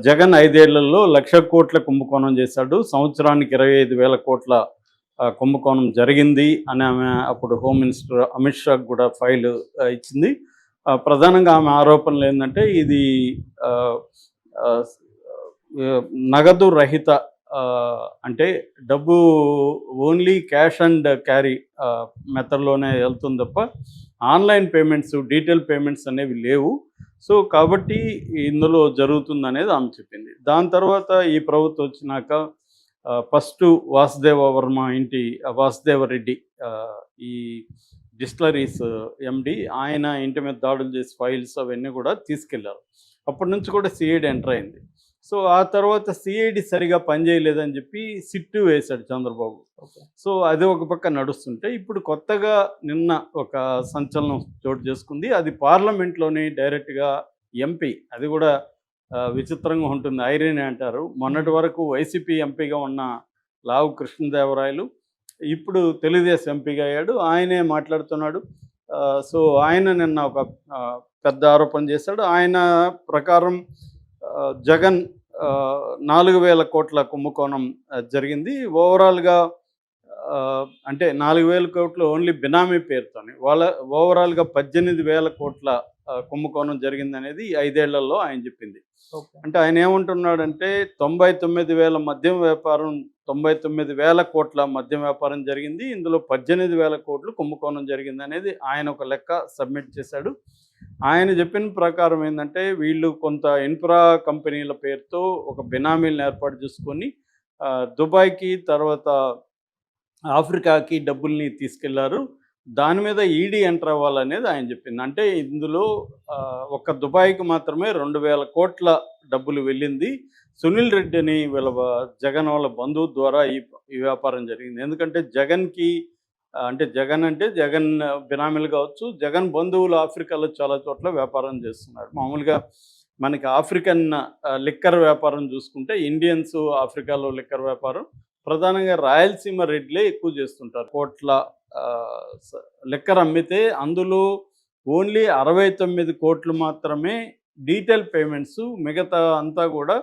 జగన్ 5 ఏళ్లలో 1,00,000 కోట్ల కుంభకోణం చేశాడు. సంవత్సరానికి 25,000 కోట్ల కుంభకోణం జరిగింది అని ఆమె అప్పుడు హోమ్ మినిస్టర్ అమిత్ షాకి కూడా ఫైల్ ఇచ్చింది. ప్రధానంగా ఆమె ఆరోపణలు ఏందంటే ఇది ఆహ్, ఆహ్, నగదు రహిత అంటే డబ్బు ఓన్లీ క్యాష్ అండ్ క్యారీ మెథడ్‌లోనే వెళ్తుంది తప్ప ఆన్‌లైన్ పేమెంట్స్, డిజిటల్ పేమెంట్స్ అనేవి లేవు. సో, కాబట్టి ఇందులో జరుగుతుందనేది ఆమె చెప్పింది. దాని తర్వాత ఈ ప్రభుత్వం వచ్చినాక ఫస్టు వాసుదేవ వర్మ ఇంటి వాసుదేవ రెడ్డి ఈ డిస్టిలరీస్ ఎండీ ఆయన ఇంటి మీద దాడులు చేసి ఫైల్స్ అవన్నీ కూడా తీసుకెళ్లారు. అప్పటి నుంచి కూడా సిఐడి ఎంటర్ అయింది. సో, ఆ తర్వాత సిఐడి సరిగా పనిచేయలేదని చెప్పి సిట్టు వేశాడు చంద్రబాబు. సో, అది ఒక పక్క నడుస్తుంటే ఇప్పుడు కొత్తగా నిన్న ఒక సంచలనం చోటు చేసుకుంది. అది పార్లమెంట్‌లోని డైరెక్ట్‌గా ఎంపీ అది కూడా విచిత్రంగా ఉంటుంది. ఐరనీ అంటారు. మొన్నటి వరకు వైసీపీ ఎంపీగా ఉన్న లావు కృష్ణదేవరాయలు ఇప్పుడు తెలుగుదేశం ఎంపీగా అయ్యాడు. ఆయనే మాట్లాడుతున్నాడు. సో, ఆయన నిన్న ఒక పెద్ద ఆరోపణ చేశాడు. ఆయన ప్రకారం జగన్ 4,000 కోట్ల కుంభకోణం జరిగింది. ఓవరాల్‌గా అంటే 4,000 కోట్లు ఓన్లీ బినామీ పేరుతోనే. ఓవరాల్‌గా 18,000 కోట్ల కుంభకోణం జరిగిందనేది 5 ఏళ్లలో ఆయన చెప్పింది. అంటే ఆయన ఏమంటున్నాడంటే 99,000 మద్యం వ్యాపారం 99,000 కోట్ల మద్యం వ్యాపారం జరిగింది. ఇందులో 18,000 కోట్లు కుంభకోణం జరిగిందనేది ఆయన ఒక లెక్క సబ్మిట్ చేశాడు. ఆయన చెప్పిన ప్రకారం ఏందంటే వీళ్ళు కొంత ఇన్ఫ్రా కంపెనీల పేరుతో ఒక బినామీలను ఏర్పాటు చేసుకొని దుబాయ్‌కి తర్వాత ఆఫ్రికాకి డబ్బుల్ని తీసుకెళ్లారు. దాని మీద ఈడీ ఎంటర్ అవ్వాలనేది ఆయన చెప్పింది. అంటే ఇందులో ఒక్క దుబాయ్‌కి మాత్రమే 2,000 కోట్ల డబ్బులు వెళ్ళింది. సునీల్ రెడ్డి అని వీళ్ళ జగన్ వాళ్ళ బంధువు ద్వారా ఈ వ్యాపారం జరిగింది. ఎందుకంటే జగన్ బినామీలు కావచ్చు, జగన్ బంధువులు ఆఫ్రికాలో చాలా చోట్ల వ్యాపారం చేస్తున్నారు. మామూలుగా మనకి ఆఫ్రికన్ లిక్కర్ వ్యాపారం చూసుకుంటే ఇండియన్స్ ఆఫ్రికాలో లిక్కర్ వ్యాపారం ప్రధానంగా రాయలసీమ రెడ్లే ఎక్కువ చేస్తుంటారు. కోట్ల లిక్కర్ అమ్మితే అందులో ఓన్లీ 69 కోట్లు మాత్రమే డిజిటల్ పేమెంట్స్, మిగతా అంతా కూడా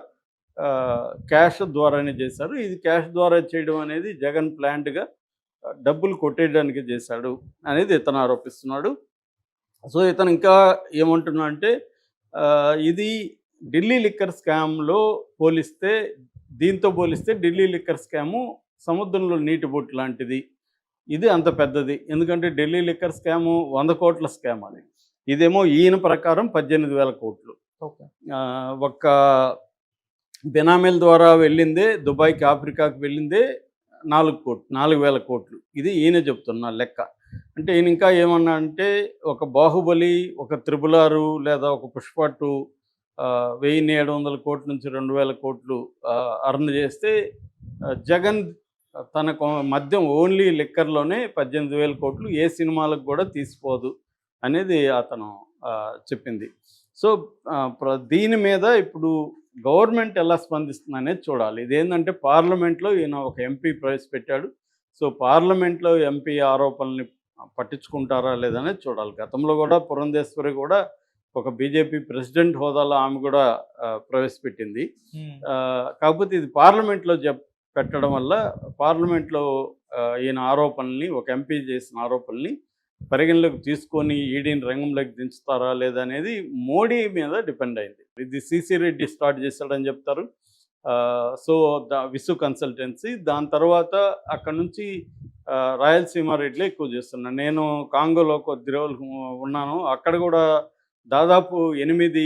క్యాష్ ద్వారానే చేశారు. ఇది క్యాష్ ద్వారా చేయడం అనేది జగన్ ప్లాంట్గా డబ్బులు కొట్టేయడానికి చేశాడు అనేది ఇతను ఆరోపిస్తున్నాడు. సో, ఇతను ఇంకా ఏమంటున్నా అంటే ఇది ఢిల్లీ లిక్కర్ స్కామ్లో దీంతో పోలిస్తే ఢిల్లీ లిక్కర్ స్కాము సముద్రంలో నీటి బొట్టు లాంటిది. ఇది అంత పెద్దది. ఎందుకంటే ఢిల్లీ లిక్కర్ స్కాము 100 కోట్ల స్కామ్ అది. ఇదేమో ఈయన ప్రకారం 18,000 కోట్లు. ఒక్క బినామీల ద్వారా వెళ్ళిందే దుబాయ్‌కి, ఆఫ్రికాకి వెళ్ళిందే 4,000 కోట్లు. ఇది ఈయన చెప్తున్న లెక్క. అంటే ఈయన ఇంకా ఏమన్నా అంటే ఒక 'బాహుబలి', ఒక 'త్రిబుల్ ఆర్' లేదా ఒక 'పుష్ప 2' 1,700 కోట్ల నుంచి 2,000 కోట్లు అర్న్ చేస్తే జగన్ తన మద్యం ఓన్లీ లిక్కర్‌లోనే 18,000 కోట్లు ఏ సినిమాలకు కూడా తీసిపోదు అనేది అతను చెప్పింది. సో, దీని మీద ఇప్పుడు గవర్నమెంట్ ఎలా స్పందిస్తుందనేది చూడాలి. ఇదేంటంటే పార్లమెంట్లో ఈయన ఒక ఎంపీ ప్రవేశపెట్టాడు. సో, పార్లమెంట్లో ఎంపీ ఆరోపణల్ని పట్టించుకుంటారా లేదనేది చూడాలి. గతంలో కూడా పురంధేశ్వరి కూడా ఒక బీజేపీ ప్రెసిడెంట్ హోదాలో ఆమె కూడా ప్రవేశపెట్టింది. కాకపోతే ఇది పార్లమెంట్లో పెట్టడం వల్ల పార్లమెంట్లో ఈయన ఆరోపణల్ని, ఒక ఎంపీ చేసిన ఆరోపణల్ని పరిగణలోకి తీసుకొని ఈడీని రంగంలోకి దించుతారా లేదా అనేది మోడీ మీద డిపెండ్ అయింది. ఇది సిసి రెడ్డి స్టార్ట్ చేశాడని చెప్తారు. సో, విసు కన్సల్టెన్సీ దాని తర్వాత అక్కడ నుంచి రాయలసీమ రెడ్లే ఎక్కువ చేస్తున్నారు. నేను కాంగోలో కొద్ది రోజులు ఉన్నాను. అక్కడ కూడా దాదాపు 8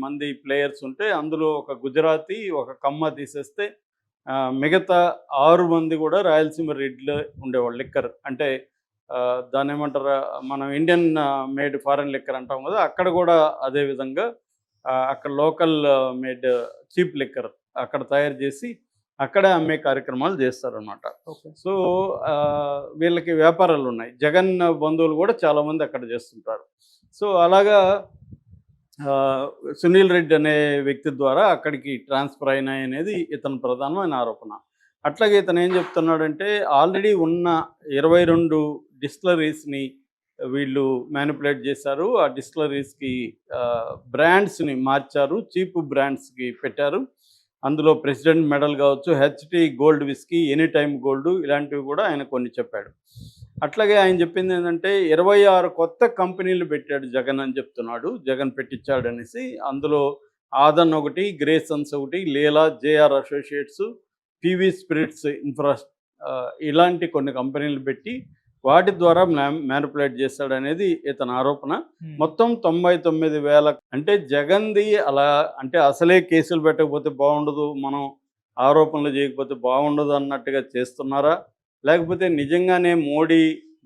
మంది ప్లేయర్స్ ఉంటే అందులో ఒక గుజరాతీ, ఒక కమ్మ తీసేస్తే మిగతా 6 మంది కూడా రాయలసీమ రెడ్లే ఉండేవాళ్ళు. లిక్కర్ అంటే దాన్ని ఏమంటారు, మనం ఇండియన్ మేడ్ ఫారెన్ లిక్కర్ అంటాం కదా, అక్కడ కూడా అదేవిధంగా అక్కడ లోకల్ మేడ్ చీప్ లిక్కర్ అక్కడ తయారు చేసి అక్కడే అమ్మే కార్యక్రమాలు చేస్తారనమాట. సో, వీళ్ళకి వ్యాపారాలు ఉన్నాయి. జగన్ బంధువులు కూడా చాలామంది అక్కడ చేస్తుంటారు. సో, అలాగా సునీల్ రెడ్డి అనే వ్యక్తి ద్వారా అక్కడికి ట్రాన్స్ఫర్ అయినాయి అనేది ఇతని ప్రధానమైన ఆరోపణ. అట్లాగే ఇతను ఏం చెప్తున్నాడంటే ఆల్రెడీ ఉన్న 22 డిస్టిలరీస్ని వీళ్ళు మ్యానిపులేట్ చేశారు. ఆ డిస్టిలరీస్‌కి బ్రాండ్స్‌ని మార్చారు. చీప్ బ్రాండ్స్‌కి పెట్టారు. అందులో ప్రెసిడెంట్ మెడల్ కావచ్చు, HT gold whisky, any time gold ఇలాంటివి కూడా ఆయన కొన్ని చెప్పాడు. అట్లాగే ఆయన చెప్పిందేంటంటే 26 కొత్త కంపెనీలు పెట్టాడు జగన్ అని చెప్తున్నాడు. జగన్ పెట్టించాడనేసి. అందులో ఆదన్ ఒకటి, గ్రేసన్స్ ఒకటి, లీలా, జేఆర్ అసోసియేట్స్, పీవీ స్పిరిట్స్ ఇలాంటి కొన్ని కంపెనీలు పెట్టి వాటి ద్వారా మ్యానిపులేట్ చేశాడనేది ఇతని ఆరోపణ. మొత్తం 99,000 అంటే జగన్‌ది అలా అంటే అసలే కేసులు పెట్టకపోతే బాగుండదు, మనం ఆరోపణలు చేయకపోతే బాగుండదు అన్నట్టుగా చేస్తున్నారా? లేకపోతే నిజంగానే మోడీ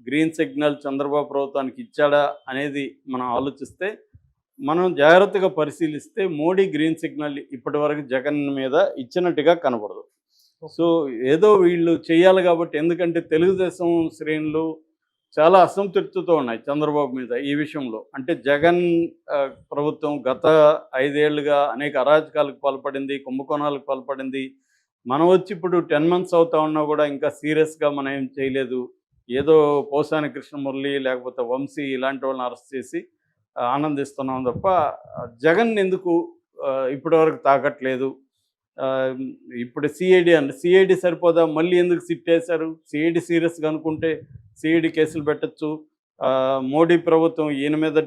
గ్రీన్ సిగ్నల్ చంద్రబాబు ప్రభుత్వానికి ఇచ్చాడా అనేది మనం ఆలోచిస్తే, మనం జాగ్రత్తగా పరిశీలిస్తే మోడీ గ్రీన్ సిగ్నల్ ఇప్పటివరకు జగన్ మీద ఇచ్చినట్టుగా కనబడదు. సో ఏదో వీళ్ళు చేయాలి కాబట్టి, ఎందుకంటే తెలుగుదేశం శ్రేణులు చాలా అసంతృప్తితో ఉన్నాయి చంద్రబాబు మీద ఈ విషయంలో. అంటే జగన్ ప్రభుత్వం గత 5 ఏళ్లుగా అనేక అరాచకాలకు పాల్పడింది, కుంభకోణాలకు పాల్పడింది. మనం వచ్చి ఇప్పుడు 10 మంత్స్ అవుతా ఉన్నా కూడా ఇంకా సీరియస్గా మనం ఏం చేయలేదు. ఏదో పోసాని కృష్ణమురళి లేకపోతే వంశీ ఇలాంటి వాళ్ళని అరెస్ట్ చేసి ఆనందిస్తున్నాం తప్ప జగన్ ఎందుకు ఇప్పటివరకు తాకట్లేదు. ఇప్పుడు సిఐడి సరిపోదా, మళ్ళీ ఎందుకు సిట్ వేశారు? సిఐడి సీరియస్గా అనుకుంటే సిఐడి కేసులు పెట్టచ్చు. మోడీ ప్రభుత్వం ఈయన మీద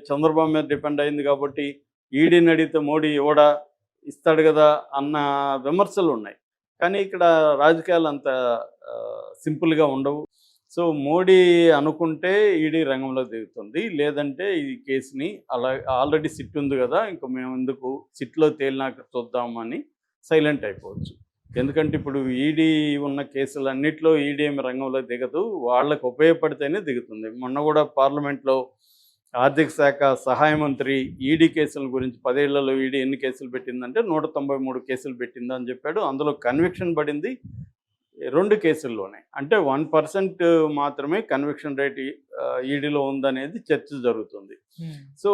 చంద్రబాబు మీద డిపెండ్ అయింది కాబట్టి ఈడీని అడిగితే మోడీ ఇస్తాడు కదా అన్న విమర్శలు ఉన్నాయి. కానీ ఇక్కడ రాజకీయాలు అంత సింపుల్గా ఉండవు. సో మోడీ అనుకుంటే ఈడీ రంగంలో దిగుతుంది, లేదంటే ఈ కేసుని అలా ఆల్రెడీ సిట్ ఉంది కదా, ఇంకా మేము ఎందుకు సిట్లో తేలినాక చూద్దామని సైలెంట్ అయిపోవచ్చు. ఎందుకంటే ఇప్పుడు ఈడీ ఉన్న కేసులన్నిట్లో ఈడీ ఏమి రంగంలో దిగదు, వాళ్ళకు ఉపయోగపడితేనే దిగుతుంది. మొన్న కూడా పార్లమెంట్లో ఆర్థిక శాఖ సహాయ మంత్రి ఈడీ కేసుల గురించి 10 ఏళ్లలో ఈడీ ఎన్ని కేసులు పెట్టిందంటే 193 కేసులు పెట్టిందని చెప్పాడు. అందులో కన్విక్షన్ పడింది 2 కేసుల్లోనే. అంటే 1% మాత్రమే కన్విక్షన్ రేట్ ఈడీలో ఉందనేది చర్చ జరుగుతుంది. సో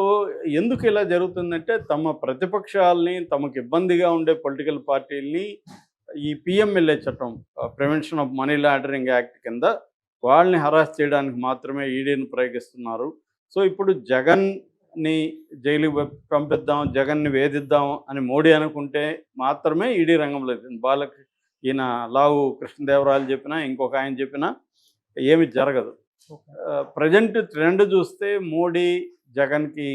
ఎందుకు ఇలా జరుగుతుందంటే, తమ ప్రతిపక్షాలని, తమకు ఇబ్బందిగా ఉండే పొలిటికల్ పార్టీలని ఈ పిఎంఎల్ఏ చట్టం, prevention of money laundering act కింద వాళ్ళని హరాస్ చేయడానికి మాత్రమే ఈడీని ప్రయోగిస్తున్నారు. సో ఇప్పుడు జగన్ని జైలుకి పంపిద్దాం, జగన్ని వేధిద్దాం అని మోడీ అనుకుంటే మాత్రమే ఈడీ రంగంలో ఈయన లావు కృష్ణదేవరాయలు చెప్పినా, ఇంకొక ఆయన చెప్పినా ఏమి జరగదు. ప్రజెంట్ ట్రెండ్ చూస్తే మోడీ జగన్కి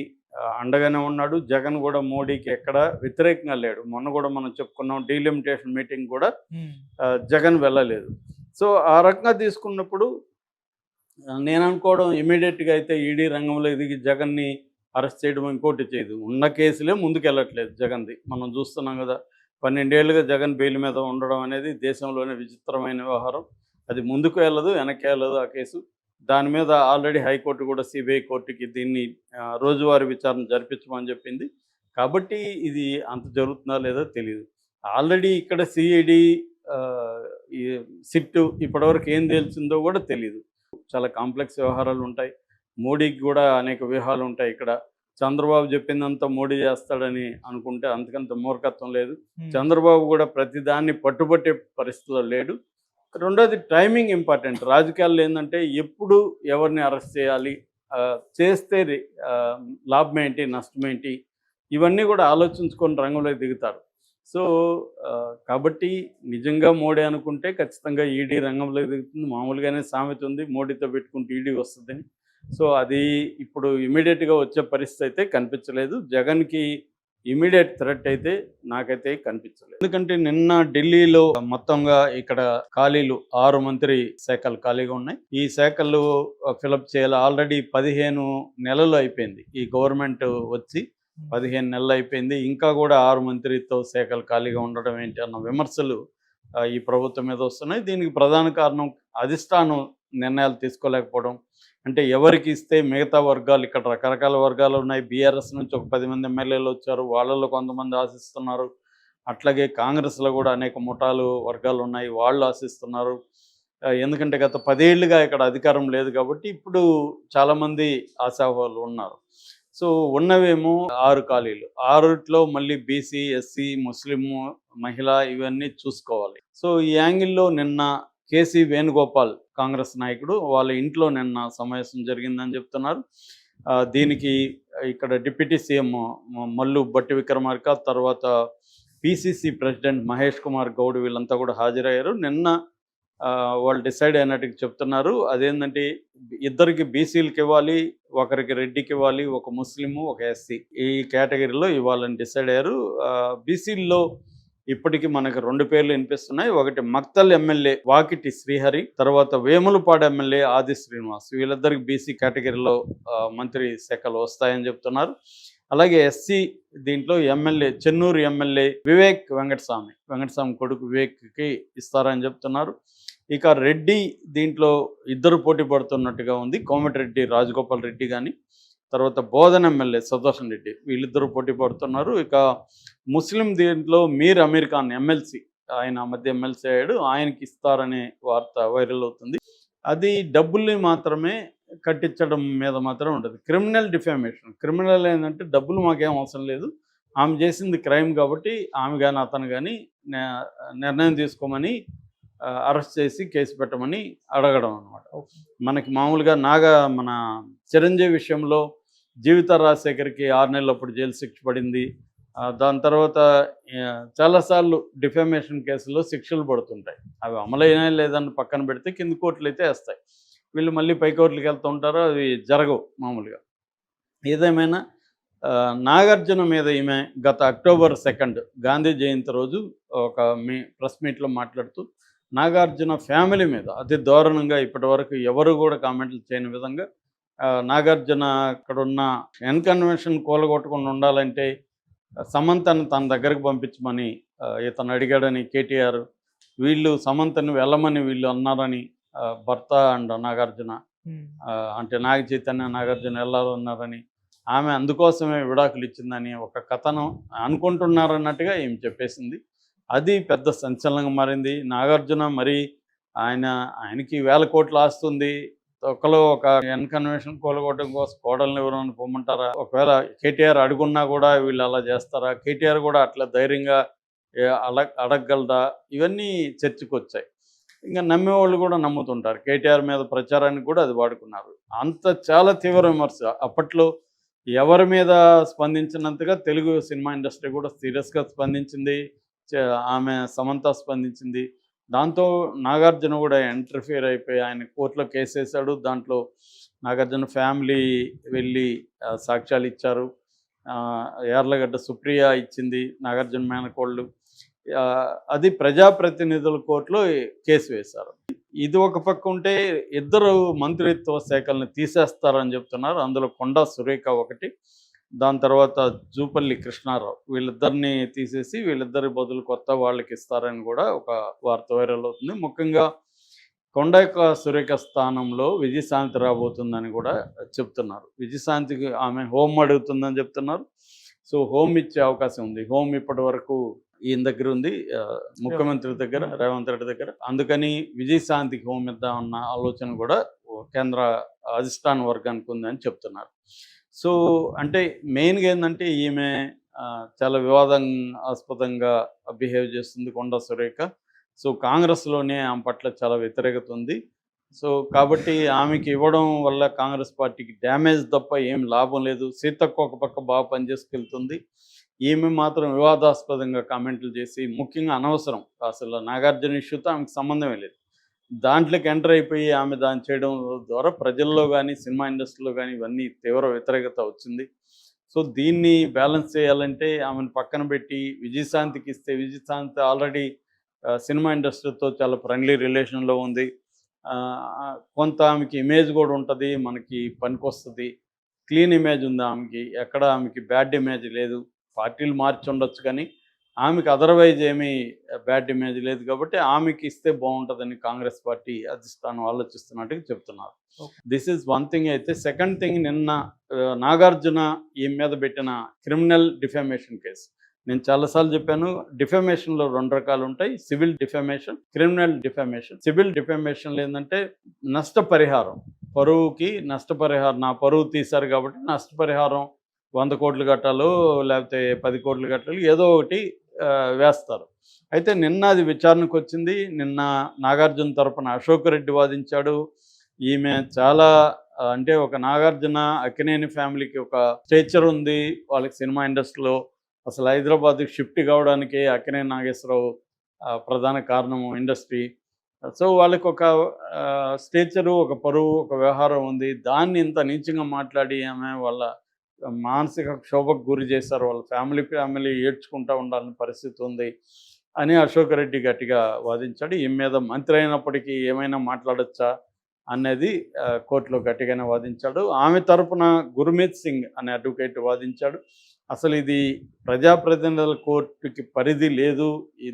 అండగానే ఉన్నాడు. జగన్ కూడా మోడీకి ఎక్కడ వ్యతిరేకంగా లేడు. మొన్న కూడా మనం చెప్పుకున్నాం, డీలిమిటేషన్ మీటింగ్ కూడా జగన్ వెళ్ళలేదు. సో ఆ రకంగా తీసుకున్నప్పుడు నేను అనుకోవడం, ఇమీడియట్గా అయితే ఈడీ రంగంలో ఎదిగి జగన్ని అరెస్ట్ చేయడం ఇంకోటి చేయదు. ఉన్న కేసులే ముందుకు వెళ్ళట్లేదు జగన్ది. మనం చూస్తున్నాం కదా, 12 ఏళ్ళుగా జగన్ బెయిల్ మీద ఉండడం అనేది దేశంలోనే విచిత్రమైన వ్యవహారం. అది ముందుకు వెళ్ళదు, వెనక్కి వెళ్ళదు ఆ కేసు. దాని మీద ఆల్రెడీ హైకోర్టు కూడా సిబిఐ కోర్టుకి దీన్ని రోజువారీ విచారణ జరిపించమని చెప్పింది. కాబట్టి ఇది అంత జరుగుతుందా లేదో తెలియదు. ఆల్రెడీ ఇక్కడ సిఐడి ఈ సిట్ ఇప్పటివరకు ఏం తెలిసిందో కూడా తెలియదు. చాలా కాంప్లెక్స్ వ్యవహారాలు ఉంటాయి. మోడీకి కూడా అనేక వ్యూహాలు ఉంటాయి. ఇక్కడ చంద్రబాబు చెప్పిందంతా మోడీ చేస్తాడని అనుకుంటే అంతకంత మూర్ఖత్వం లేదు. చంద్రబాబు కూడా ప్రతిదాన్ని పట్టుబట్టే పరిస్థితిలో లేడు. రెండోది టైమింగ్ ఇంపార్టెంట్. రాజకీయాల్లో ఏంటంటే ఎప్పుడు ఎవరిని అరెస్ట్ చేయాలి, చేస్తే లాభం ఏంటి, నష్టం ఏంటి, ఇవన్నీ కూడా ఆలోచించుకొని రంగంలోకి దిగుతారు. సో కాబట్టి నిజంగా మోడీ అనుకుంటే ఖచ్చితంగా ఈడీ రంగంలోకి దిగుతుంది. మామూలుగానే సామెత ఉంది, మోడీతో పెట్టుకుంటే ఈడీ వస్తుందని. సో అది ఇప్పుడు ఇమీడియట్గా వచ్చే పరిస్థితి అయితే కనిపించలేదు. జగన్కి ఇమీడియట్ థ్రెట్ అయితే నాకైతే కనిపించలేదు. ఎందుకంటే నిన్న ఢిల్లీలో మొత్తంగా ఇక్కడ ఖాళీలు 6 మంత్రి శాఖలు ఖాళీగా ఉన్నాయి. ఈ శాఖలు ఫిలప్ చేయాలి. ఆల్రెడీ 15 నెలలు అయిపోయింది ఈ గవర్నమెంట్ వచ్చి, 15 నెలలు అయిపోయింది. ఇంకా కూడా 6 మంత్రితో శాఖలు ఖాళీగా ఉండడం ఏంటి అన్న విమర్శలు ఈ ప్రభుత్వం మీద వస్తున్నాయి. దీనికి ప్రధాన కారణం అధిష్టానం నిర్ణయాలు తీసుకోలేకపోవడం. అంటే ఎవరికి ఇస్తే మిగతా వర్గాలు, ఇక్కడ రకరకాల వర్గాలు ఉన్నాయి. బీఆర్ఎస్ నుంచి ఒక 10 మంది ఎమ్మెల్యేలు వచ్చారు, వాళ్ళలో కొంతమంది ఆశిస్తున్నారు. అట్లాగే కాంగ్రెస్లో కూడా అనేక ముఠాలు వర్గాలు ఉన్నాయి, వాళ్ళు ఆశిస్తున్నారు. ఎందుకంటే గత 10 ఏళ్ళుగా ఇక్కడ అధికారం లేదు కాబట్టి ఇప్పుడు చాలామంది ఆశావాహులు ఉన్నారు. సో ఉన్నవేమో 6 ఖాళీలు, 6లో మళ్ళీ బీసీ, ఎస్సీ, ముస్లిము, మహిళ ఇవన్నీ చూసుకోవాలి. సో ఈ యాంగిల్లో నిన్న కేసీ వేణుగోపాల్ కాంగ్రెస్ నాయకుడు, వాళ్ళ ఇంట్లో నిన్న సమావేశం జరిగిందని చెప్తున్నారు. దీనికి ఇక్కడ డిప్యూటీ సీఎం మల్లు భట్టి విక్రమార్క, తర్వాత పిసిసి ప్రెసిడెంట్ మహేష్ కుమార్ గౌడ్ వీళ్ళంతా కూడా హాజరయ్యారు. నిన్న వాళ్ళు డిసైడ్ అయినట్టుగా చెప్తున్నారు. అదేంటంటే ఇద్దరికి బీసీలకు ఇవ్వాలి, ఒకరికి రెడ్డికి ఇవ్వాలి, ఒక ముస్లిము, ఒక ఎస్సీ, ఈ కేటగిరీలో ఇవ్వాలని డిసైడ్ అయ్యారు. బీసీల్లో ఇప్పటికీ మనకు 2 పేర్లు వినిపిస్తున్నాయి. ఒకటి మక్తల్ ఎమ్మెల్యే వాకిటి శ్రీహరి, తర్వాత వేములపాడు ఎమ్మెల్యే ఆది శ్రీనివాస్. వీళ్ళిద్దరికి బీసీ కేటగిరీలో మంత్రి శాఖలు వస్తాయని చెప్తున్నారు. అలాగే ఎస్సీ దీంట్లో ఎమ్మెల్యే చెన్నూరు ఎమ్మెల్యే వివేక్ వెంకటస్వామి కొడుకు వివేక్కి ఇస్తారని చెప్తున్నారు. ఇక రెడ్డి దీంట్లో ఇద్దరు పోటీ పడుతున్నట్టుగా ఉంది. కోమటిరెడ్డి రాజగోపాల్ రెడ్డి కానీ, తర్వాత బోధన ఎమ్మెల్యే సుదర్శన్ రెడ్డి, వీళ్ళిద్దరూ పోటీ పడుతున్నారు. ఇక ముస్లిం దీంట్లో మీర్ అమీర్ ఖాన్ ఎమ్మెల్సీ, ఆయన మధ్య ఎమ్మెల్సీ అయ్యాడు, ఆయనకి ఇస్తారనే వార్త వైరల్ అవుతుంది. అది డబ్బుల్ని మాత్రమే కట్టించడం మీద మాత్రం ఉంటుంది. క్రిమినల్ ఏంటంటే డబ్బులు మాకేం అవసరం లేదు, ఆమె చేసింది క్రైమ్ కాబట్టి ఆమె కానీ అతను కానీ నిర్ణయం తీసుకోమని అరెస్ట్ చేసి కేసు పెట్టమని అడగడం అనమాట. మనకి మామూలుగా మన చిరంజీవి విషయంలో జీవిత రాజశేఖర్కి 6 నెలలప్పుడు జైలు శిక్ష పడింది. దాని తర్వాత చాలాసార్లు డిఫామేషన్ కేసులో శిక్షలు పడుతుంటాయి. అవి అమలైనా లేదని పక్కన పెడితే కింది కోర్టులు అయితే వేస్తాయి. వీళ్ళు మళ్ళీ పై కోర్టులకు వెళ్తూ ఉంటారో అవి జరగవు మామూలుగా. ఏదేమైనా నాగార్జున మీద ఈమె గత అక్టోబర్ 2 గాంధీ జయంతి రోజు ఒక ప్రెస్ మీట్లో మాట్లాడుతూ నాగార్జున ఫ్యామిలీ మీద అతి దారుణంగా ఇప్పటివరకు ఎవరు కూడా కామెంట్లు చేయని విధంగా నాగార్జున అక్కడున్న ఎన్కన్వెన్షన్ కూలగొట్టకుండా ఉండాలంటే సమంతను తన దగ్గరకు పంపించమని ఇతను అడిగాడని కేటీఆర్, వీళ్ళు సమంతను వెళ్ళమని వీళ్ళు అన్నారని భర్త అండ్ నాగార్జున అంటే నాగ చైతన్య నాగార్జున వెళ్ళాలన్నారని, ఆమె అందుకోసమే విడాకులు ఇచ్చిందని ఒక కథనం అనుకుంటున్నారన్నట్టుగా ఏం చెప్పేసింది. అది పెద్ద సంచలనంగా మారింది. నాగార్జున మరి ఆయనకి 1000 కోట్లు ఆస్తుంది. ఒక ఎన్కన్వెన్షన్ కూలగొట్టడం కోసం కోడల్ని ఎవరైనా పొమ్మంటారా? ఒకవేళ కేటీఆర్ అడుగున్నా కూడా వీళ్ళు అలా చేస్తారా? కేటీఆర్ కూడా అట్లా ధైర్యంగా అడగగలదా? ఇవన్నీ చర్చకు వచ్చాయి. ఇంకా నమ్మేవాళ్ళు కూడా నమ్ముతుంటారు. కేటీఆర్ మీద ప్రచారానికి కూడా అది వాడుకున్నారు. చాలా తీవ్ర విమర్శ. అప్పట్లో ఎవరి మీద స్పందించినంతగా తెలుగు సినిమా ఇండస్ట్రీ కూడా సీరియస్గా స్పందించింది. ఆమె సమంత స్పందించింది. దాంతో నాగార్జున కూడా ఇంటర్ఫియర్ అయిపోయి ఆయన కోర్టులో కేసు వేశాడు. దాంట్లో నాగార్జున ఫ్యామిలీ వెళ్ళి సాక్ష్యాలు ఇచ్చారు. యార్లగడ్డ సుప్రియ ఇచ్చింది, నాగార్జున మేనకోళ్ళు. అది ప్రజాప్రతినిధుల కోర్టులో కేసు వేశారు. ఇది ఒక పక్క ఉంటే ఇద్దరు మంత్రిత్వ శాఖల్ని తీసేస్తారని చెప్తున్నారు. అందులో కొండా సురేఖ ఒకటి, దాని తర్వాత జూపల్లి కృష్ణారావు, వీళ్ళిద్దరిని తీసేసి వీళ్ళిద్దరి బదులు కొత్త వాళ్ళకి ఇస్తారని కూడా ఒక వార్త వైరల్ అవుతుంది. ముఖ్యంగా కొండా సురేఖ స్థానంలో విజయశాంతి రాబోతుందని కూడా చెప్తున్నారు. విజయశాంతికి ఆమె హోమ్ అడుగుతుందని చెప్తున్నారు. సో హోమ్ ఇచ్చే అవకాశం ఉంది. హోమ్ ఇప్పటి వరకు ఈయన దగ్గర ఉంది, ముఖ్యమంత్రి దగ్గర, రేవంత్ రెడ్డి దగ్గర. అందుకని విజయశాంతికి హోమ్ ఇద్దామన్న ఆలోచన కూడా కేంద్ర అధిష్టాన వర్గానికి ఉందని చెప్తున్నారు. సో అంటే మెయిన్గా ఏంటంటే ఈమె చాలా వివాదాస్పదంగా బిహేవ్ చేస్తుంది కొండా సురేఖ. సో కాంగ్రెస్లోనే ఆమె పట్ల చాలా వ్యతిరేకత ఉంది. సో కాబట్టి ఆమెకి ఇవ్వడం వల్ల కాంగ్రెస్ పార్టీకి డ్యామేజ్ తప్ప ఏం లాభం లేదు. సీతక్క ఒక పక్క బాగా పనిచేసుకెళ్తుంది, ఈమె మాత్రం వివాదాస్పదంగా కామెంట్లు చేసి ముఖ్యంగా అనవసరం, అసలు నాగార్జున ఇష్యూతో ఆమెకు సంబంధమే లేదు, దాంట్లోకి ఎంటర్ అయిపోయి ఆమె దాన్ని చేయడం ద్వారా ప్రజల్లో కానీ సినిమా ఇండస్ట్రీలో కానీ ఇవన్నీ తీవ్ర వ్యతిరేకత వచ్చింది. సో దీన్ని బ్యాలెన్స్ చేయాలంటే ఆమెను పక్కన పెట్టి విజయశాంతికి ఇస్తే, విజయశాంతి ఆల్రెడీ సినిమా ఇండస్ట్రీతో చాలా ఫ్రెండ్లీ రిలేషన్లో ఉంది, కొంత ఆమెకి ఇమేజ్ కూడా ఉంటుంది, మనకి పనికొస్తుంది, క్లీన్ ఇమేజ్ ఉంది ఆమెకి, ఎక్కడ ఆమెకి బ్యాడ్ ఇమేజ్ లేదు. పార్టీలు మార్చి ఉండొచ్చు కానీ ఆమెకి అదర్వైజ్ ఏమీ బ్యాడ్ ఇమేజ్ లేదు. కాబట్టి ఆమెకి ఇస్తే బాగుంటుందని కాంగ్రెస్ పార్టీ అధిష్టానం ఆలోచిస్తున్నట్టుగా చెప్తున్నారు. This is one thing. అయితే సెకండ్ థింగ్, నిన్న నాగార్జున ఈ మీద పెట్టిన క్రిమినల్ డిఫామేషన్ కేసు, నేను చాలాసార్లు చెప్పాను, డిఫామేషన్లో 2 రకాలు ఉంటాయి, civil defamation, criminal defamation. Civil డిఫామేషన్లో ఏంటంటే నష్టపరిహారం, పరువుకి నష్టపరిహారం, నా పరువు తీశారు కాబట్టి నష్టపరిహారం 100 కోట్లు కట్టాలో లేకపోతే 10 కోట్లు కట్టాలి, ఏదో ఒకటి వేస్తారు. అయితే నిన్న అది విచారణకు వచ్చింది. నిన్న నాగార్జున తరపున అశోక్ రెడ్డి వాదించాడు. ఈమె చాలా అంటే ఒక నాగార్జున, అక్కినేని ఫ్యామిలీకి ఒక స్టేచర్ ఉంది. వాళ్ళకి సినిమా ఇండస్ట్రీలో అసలు హైదరాబాద్‌కి షిఫ్ట్ కావడానికి అక్కినేని నాగేశ్వరరావు ప్రధాన కారణము ఇండస్ట్రీ. సో, వాళ్ళకొక స్టేచరు, ఒక పరువు, ఒక వ్యవహారం ఉంది. దాన్ని ఇంత నీచంగా మాట్లాడి ఆమె వాళ్ళ మానసిక క్షోభకు గురి చేశారు. వాళ్ళ ఫ్యామిలీ ఏడ్చుకుంటా ఉండాల్సిన పరిస్థితి ఉంది అని అశోక్ రెడ్డి గట్టిగా వాదించాడు. ఈమె మీద మంత్రి అయినప్పటికీ ఏమైనా మాట్లాడొచ్చా అనేది కోర్టులో గట్టిగానే వాదించాడు. ఆమె తరపున గుర్మీత్ సింగ్ అనే అడ్వకేట్ వాదించాడు. అసలు ఇది ప్రజాప్రతినిధుల కోర్టుకి పరిధి లేదు,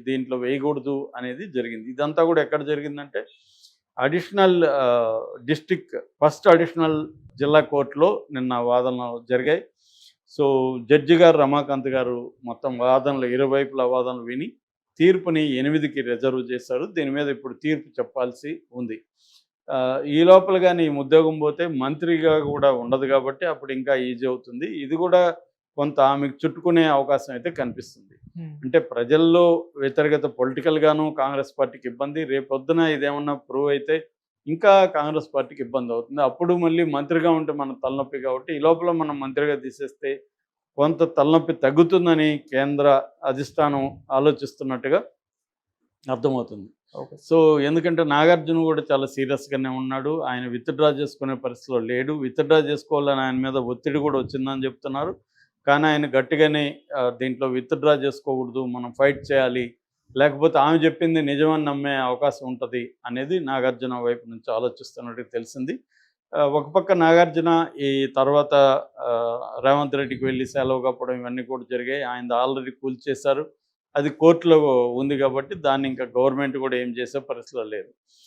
దీంట్లో వేయకూడదు అనేది జరిగింది. ఇదంతా కూడా ఎక్కడ జరిగిందంటే అడిషనల్ ఫస్ట్ అడిషనల్ జిల్లా కోర్టులో నిన్న వాదనలు జరిగాయి. సో, జడ్జి గారు రమాకాంత్ గారు మొత్తం వాదనలు ఇరువైపుల వాదనలు విని తీర్పుని 8కి రిజర్వ్ చేశారు. దీని మీద ఇప్పుడు తీర్పు చెప్పాల్సి ఉంది. ఈ లోపల కానీ ఈ ఉద్యోగం పోతే మంత్రిగా కూడా ఉండదు కాబట్టి అప్పుడు ఇంకా ఈజీ అవుతుంది. ఇది కూడా కొంత ఆమెకు చుట్టుకునే అవకాశం అయితే కనిపిస్తుంది. అంటే ప్రజల్లో వ్యతిరేకత పొలిటికల్‌గాను కాంగ్రెస్ పార్టీకి ఇబ్బంది. రేపొద్దున ఇదేమన్నా ప్రూవ్ అయితే ఇంకా కాంగ్రెస్ పార్టీకి ఇబ్బంది అవుతుంది. అప్పుడు మళ్ళీ మంత్రిగా ఉంటే మనకు తలనొప్పి కాబట్టి ఈ లోపల మనం మంత్రిగా తీసేస్తే కొంత తలనొప్పి తగ్గుతుందని కేంద్ర అధిష్టానం ఆలోచిస్తున్నట్టుగా అర్థమవుతుంది. ఓకే. సో, ఎందుకంటే నాగార్జున కూడా చాలా సీరియస్‌గానే ఉన్నాడు. ఆయన విత్‌డ్రా చేసుకునే పరిస్థితిలో లేడు. విత్‌డ్రా చేసుకోవాలని ఆయన మీద ఒత్తిడి కూడా వచ్చిందని చెప్తున్నారు. కానీ ఆయన గట్టిగానే దీంట్లో విత్‌డ్రా చేసుకోకూడదు, మనం ఫైట్ చేయాలి, లేకపోతే ఆమె చెప్పింది నిజమని నమ్మే అవకాశం ఉంటది అనేది నాగార్జున వైపు నుంచి ఆలోచిస్తున్నట్టుగా తెలిసింది. ఒక పక్క నాగార్జున ఈ తర్వాత రేవంత్ రెడ్డికి వెళ్ళి సెలవు కప్పడం ఇవన్నీ కూడా జరిగాయి. ఆయనది ఆల్రెడీ కూల్చేశారు. అది కోర్టులో ఉంది కాబట్టి దాన్ని ఇంకా గవర్నమెంట్ కూడా ఏం చేసే పరిస్థితిలో లేదు.